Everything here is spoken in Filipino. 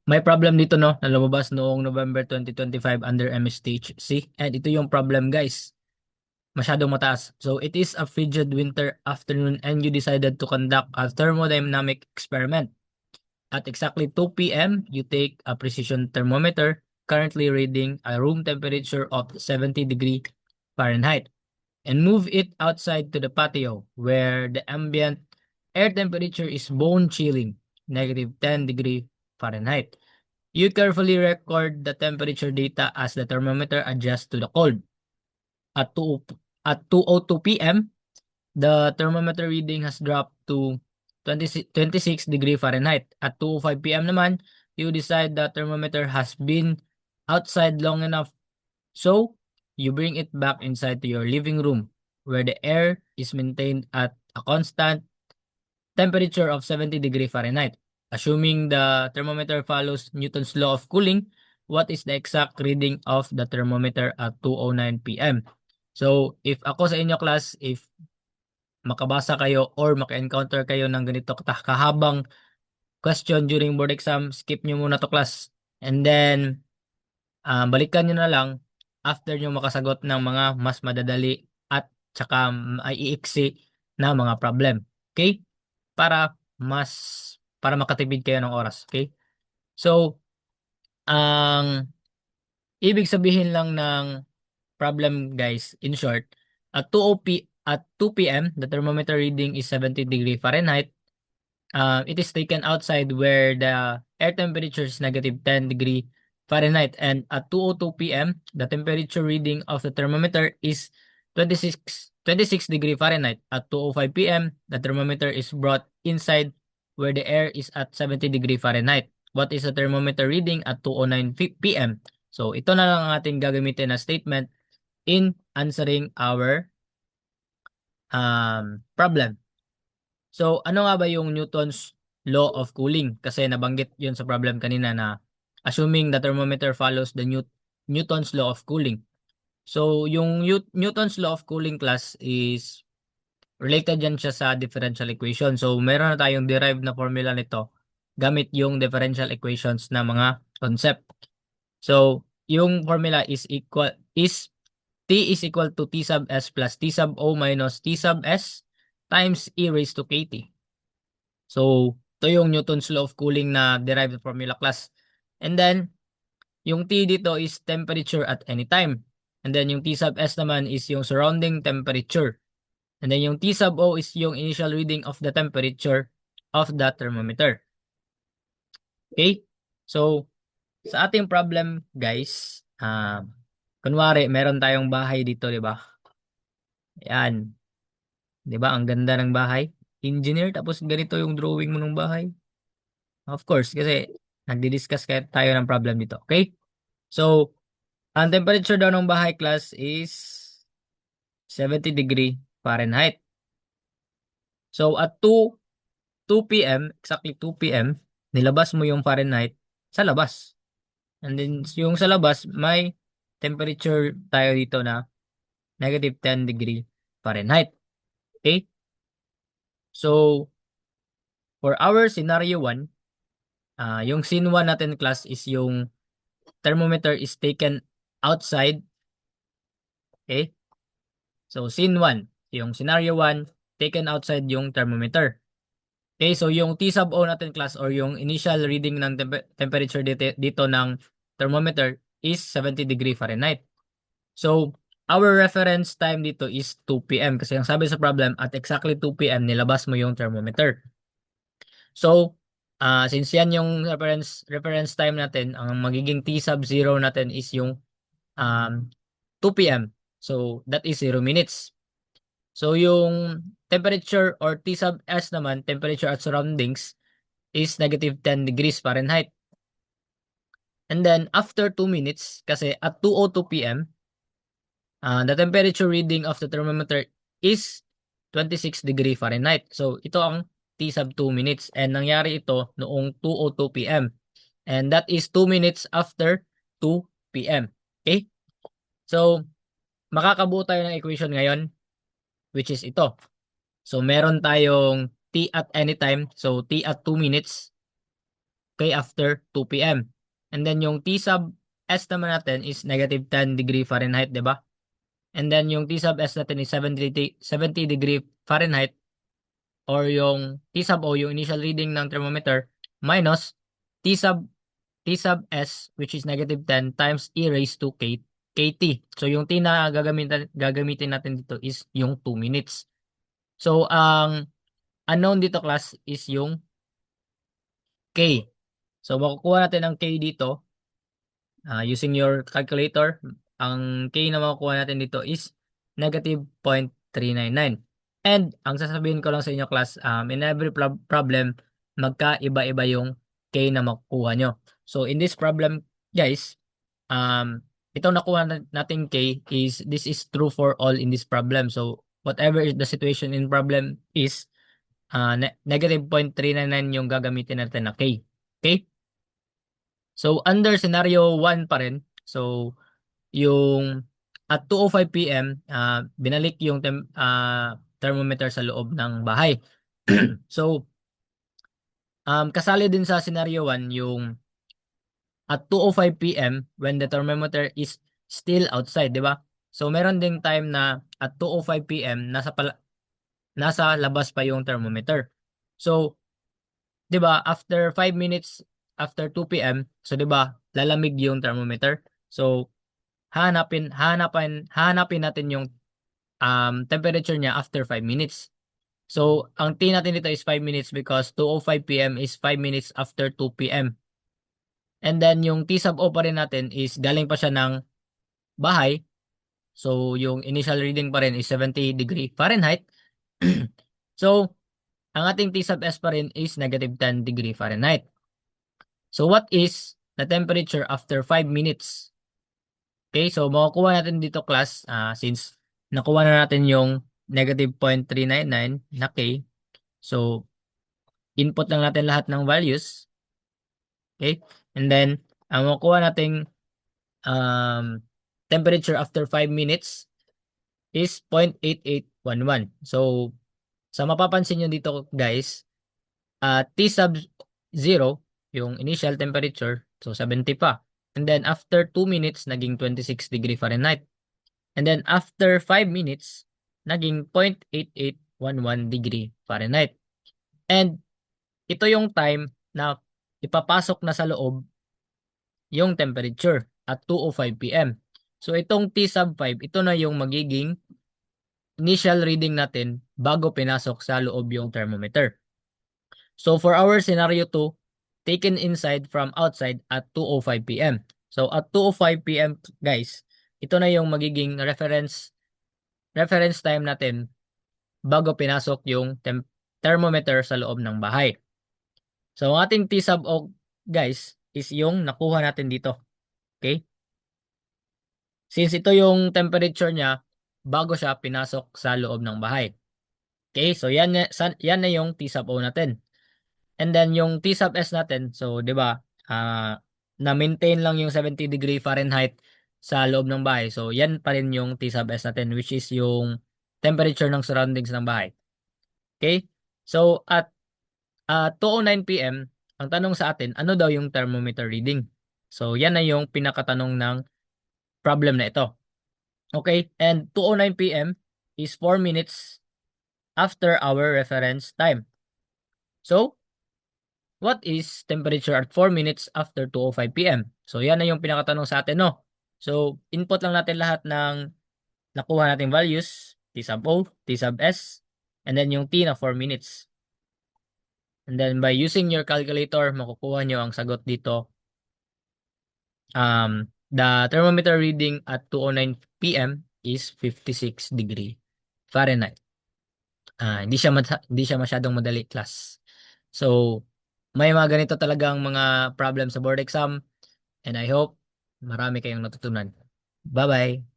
May problem dito no na lumabas noong November 2025 under MSTHC. And ito yung problem guys. Masyadong mataas. So it is a frigid winter afternoon and you decided to conduct a thermodynamic experiment. At exactly 2 p.m., you take a precision thermometer currently reading a room temperature of 70 degree Fahrenheit and move it outside to the patio where the ambient air temperature is bone chilling, negative 10 degree Fahrenheit. You carefully record the temperature data as the thermometer adjusts to the cold. At 2, at 2:02 p.m., the thermometer reading has dropped to 26 degree Fahrenheit. At 2:05 p.m. naman, you decide the thermometer has been outside long enough. So, you bring it back inside to your living room where the air is maintained at a constant temperature of 70 degree Fahrenheit. Assuming the thermometer follows Newton's law of cooling, what is the exact reading of the thermometer at 2:09 p.m.? So, if ako sa inyo class, if makabasa kayo or maka-encounter kayo ng ganito kahabang question during board exam, skip nyo muna to class. And then, balikan nyo na lang after nyo makasagot ng mga mas madadali at tsaka maiiksi na mga problem. Okay? Para para makatipid kayo ng oras. Okay? So, ang ibig sabihin lang ng problem guys, in short, at 2 p.m., the thermometer reading is 70 degree Fahrenheit. It is taken outside where the air temperature is negative 10 degree Fahrenheit. And at 2:02 p.m., the temperature reading of the thermometer is 26 degree Fahrenheit. At 2:05 p.m., the thermometer is brought inside where the air is at 70 degree Fahrenheit. What is the thermometer reading at 2:09 p.m.? So, ito na lang ang ating gagamitin na statement in answering our problem. So, ano nga ba yung Newton's law of cooling? Kasi nabanggit yun sa problem kanina na assuming the thermometer follows the Newton's law of cooling. So, yung Newton's law of cooling class is related yan siya sa differential equation. So, meron na tayong derived na formula nito gamit yung differential equations na mga concept. So, yung formula is T is equal to T sub S plus T sub O minus T sub S times E raised to KT. So, ito yung Newton's law of cooling na derived formula class. And then, yung T dito is temperature at any time. And then, yung T sub S naman is yung surrounding temperature. And then, yung T sub O is yung initial reading of the temperature of the thermometer. Okay? So, sa ating problem, guys, kunwari, meron tayong bahay dito, di ba? Yan. Di ba? Ang ganda ng bahay. Engineer, tapos ganito yung drawing mo ng bahay. Of course, kasi nagdi-discuss tayo ng problem dito. Okay? So, ang temperature daw ng bahay class is 70 degree Fahrenheit. So, at 2 p.m., exactly 2 p.m., nilabas mo yung Fahrenheit sa labas. And then, yung sa labas, may temperature tayo dito na negative 10 degree Fahrenheit. Okay? So, for our scenario 1, yung scene 1 natin class is yung thermometer is taken outside. Okay? So, scene 1, yung scenario 1, taken outside yung thermometer. Okay, so yung T sub O natin class or yung initial reading ng temperature dito ng thermometer is 70 degree Fahrenheit. So, our reference time dito is 2 p.m. Kasi ang sabi sa problem, at exactly 2 p.m. nilabas mo yung thermometer. So, since yan yung reference time natin, ang magiging T sub 0 natin is yung 2 p.m. So, that is 0 minutes. So, yung temperature or T sub S naman, temperature at surroundings, is negative 10 degrees Fahrenheit. And then, after 2 minutes, kasi at 2:02 p.m., the temperature reading of the thermometer is 26 degree Fahrenheit. So, ito ang T sub 2 minutes. And nangyari ito noong 2:02 p.m. And that is 2 minutes after 2 p.m. Okay? So, makakabuo tayo ng equation ngayon, which is ito. So, meron tayong T at any time. So, T at 2 minutes. K after 2 p.m. And then yung T sub S naman natin is negative 10 degree Fahrenheit, di ba? And then yung T sub S natin is 70 degree Fahrenheit, or yung T sub O, yung initial reading ng thermometer, minus T sub T sub S, which is negative 10 times e raised to KT. So yung T na gagamitin natin dito is yung 2 minutes. So ang unknown dito class is yung K. So makukuha natin ang K dito using your calculator. Ang K na makukuha natin dito is negative 0.399. And ang sasabihin ko lang sa inyo class, in every problem, magkaiba-iba yung K na makukuha nyo. So in this problem, guys, itong nakuha natin K is, this is true for all in this problem. So whatever is the situation in problem is, negative 0.399 yung gagamitin natin na K. Okay? So under scenario 1 pa rin, so yung at 2:05 p.m. Binalik yung thermometer sa loob ng bahay. So kasali din sa scenario 1 yung at 2:05 p.m. when the thermometer is still outside, di ba? So meron ding time na at 2:05 p.m. nasa labas pa yung thermometer. So 'di ba, after 5 minutes after 2 p.m., so 'di ba, lalamig yung thermometer. So hahanapin natin yung temperature niya after 5 minutes. So ang T natin dito is 5 minutes because 2:05 p.m. is 5 minutes after 2 p.m. And then yung T sub O pa rin natin is galing pa siya ng bahay. So yung initial reading pa rin is 70 degree Fahrenheit. So ang ating T sub S pa rin is negative 10 degree Fahrenheit. So what is the temperature after 5 minutes? Okay, so makukuha natin dito class, since nakuha na natin yung negative 0.399 na K. So input lang natin lahat ng values. Okay, and then ang makukuha nating temperature after 5 minutes is 0.8811. So sa mapapansin nyo dito guys, T sub 0, yung initial temperature, so 70 pa. And then after 2 minutes, naging 26 degree Fahrenheit. And then after 5 minutes, naging 0.8811 degree Fahrenheit. And ito yung time na ipapasok na sa loob yung temperature at 2:05 p.m. So itong T sub 5, ito na yung magiging initial reading natin bago pinasok sa loob yung thermometer. So for our scenario 2, taken inside from outside at 2:05 p.m. So at 2:05 p.m. guys, ito na yung magiging reference time natin bago pinasok yung thermometer sa loob ng bahay. So ang ating T sub O guys is yung nakuha natin dito. Okay? Since ito yung temperature niya bago siya pinasok sa loob ng bahay. Okay? So yan na yung T sub O natin. And then yung T sub S natin, so 'di ba? Na-maintain lang yung 70 degree Fahrenheit sa loob ng bahay. So yan pa rin yung T sub S natin, which is yung temperature ng surroundings ng bahay. Okay? So at 2:09 p.m., ang tanong sa atin, ano daw yung thermometer reading? So yan na yung pinakatanong ng problem na ito. Okay? And 2:09 p.m. is 4 minutes after our reference time. So what is temperature at 4 minutes after 2:05 p.m.? So yan na yung pinakatanong sa atin, no? So input lang natin lahat ng nakuha nating values, T sub O, T sub S, and then yung T na 4 minutes. And then by using your calculator, makukuha nyo ang sagot dito. The thermometer reading at 2:09 p.m. is 56 degree Fahrenheit. Hindi siya masyadong madali class. So may mga ganito talagang mga problem sa board exam, and I hope marami kayong natutunan. Bye-bye!